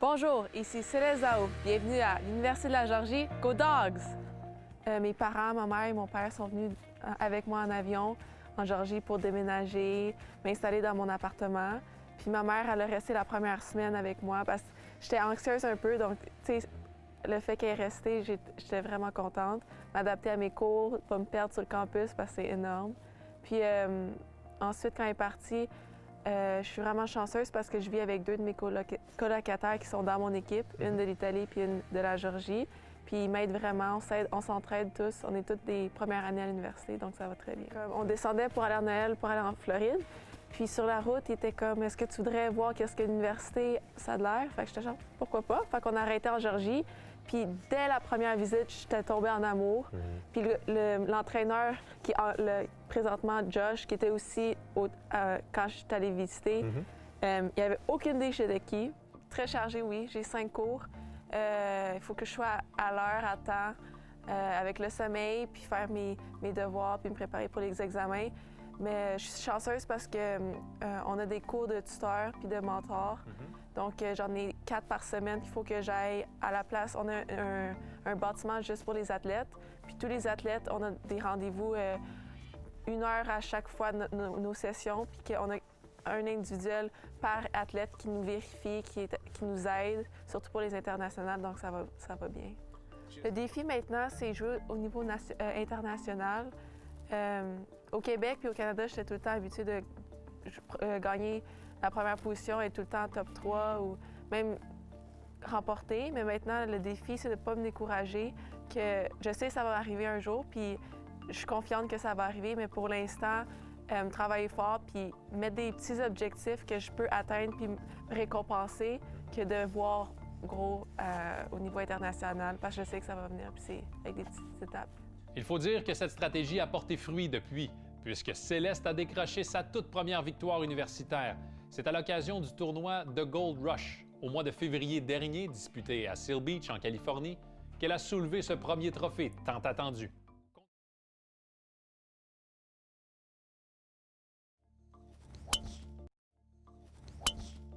Bonjour, ici Céleste Zao. Bienvenue à l'Université de la Georgie. Go Dogs! Mes parents, ma mère et mon père sont venus avec moi en avion en Georgie pour déménager, m'installer dans mon appartement. Puis ma mère, elle a resté la première semaine avec moi parce que j'étais anxieuse un peu, donc tu sais, le fait qu'elle est restée, j'étais vraiment contente. M'adapter à mes cours, pas me perdre sur le campus parce que c'est énorme. Puis ensuite, quand elle est partie, je suis vraiment chanceuse parce que je vis avec deux de mes colocataires qui sont dans mon équipe, une de l'Italie puis une de la Georgie. Puis ils m'aident vraiment, on s'entraide tous. On est toutes des premières années à l'université, donc ça va très bien. On descendait pour aller à Noël, pour aller en Floride. Puis sur la route, il était comme, est-ce que tu voudrais voir qu'est-ce que l'université, ça a de l'air? Fait que j'étais genre, pourquoi pas? Fait qu'on a arrêté en Georgie. Puis dès la première visite, j'étais tombée en amour. Puis l'entraîneur, présentement Josh, qui était aussi quand je suis allée visiter, il n'y avait aucune idée j'étais qui. Très chargé, oui. J'ai 5 cours. Il faut que je sois à l'heure, à temps, avec le sommeil, puis faire mes devoirs, puis me préparer pour les examens. Mais je suis chanceuse parce que on a des cours de tuteur puis de mentor. Donc, j'en ai 4 par semaine qu'il faut que j'aille à la place. On a un bâtiment juste pour les athlètes. Puis tous les athlètes, on a des rendez-vous 1 heure à chaque fois de nos sessions. Puis qu'on a un individuel par athlète qui nous vérifie, qui nous aide, surtout pour les internationales. Donc, ça va bien. Le défi maintenant, c'est jouer au niveau international. Au Québec puis au Canada, j'étais tout le temps habituée de gagner la première position, être tout le temps top 3 ou même remporter. Mais maintenant, le défi, c'est de ne pas me décourager, que je sais que ça va arriver un jour, puis je suis confiante que ça va arriver, mais pour l'instant, travailler fort puis mettre des petits objectifs que je peux atteindre puis me récompenser que de voir gros au niveau international, parce que je sais que ça va venir, puis c'est avec des petites étapes. Il faut dire que cette stratégie a porté fruit depuis, puisque Céleste a décroché sa toute première victoire universitaire. C'est à l'occasion du tournoi The Gold Rush, au mois de février dernier, disputé à Seal Beach, en Californie, qu'elle a soulevé ce premier trophée tant attendu.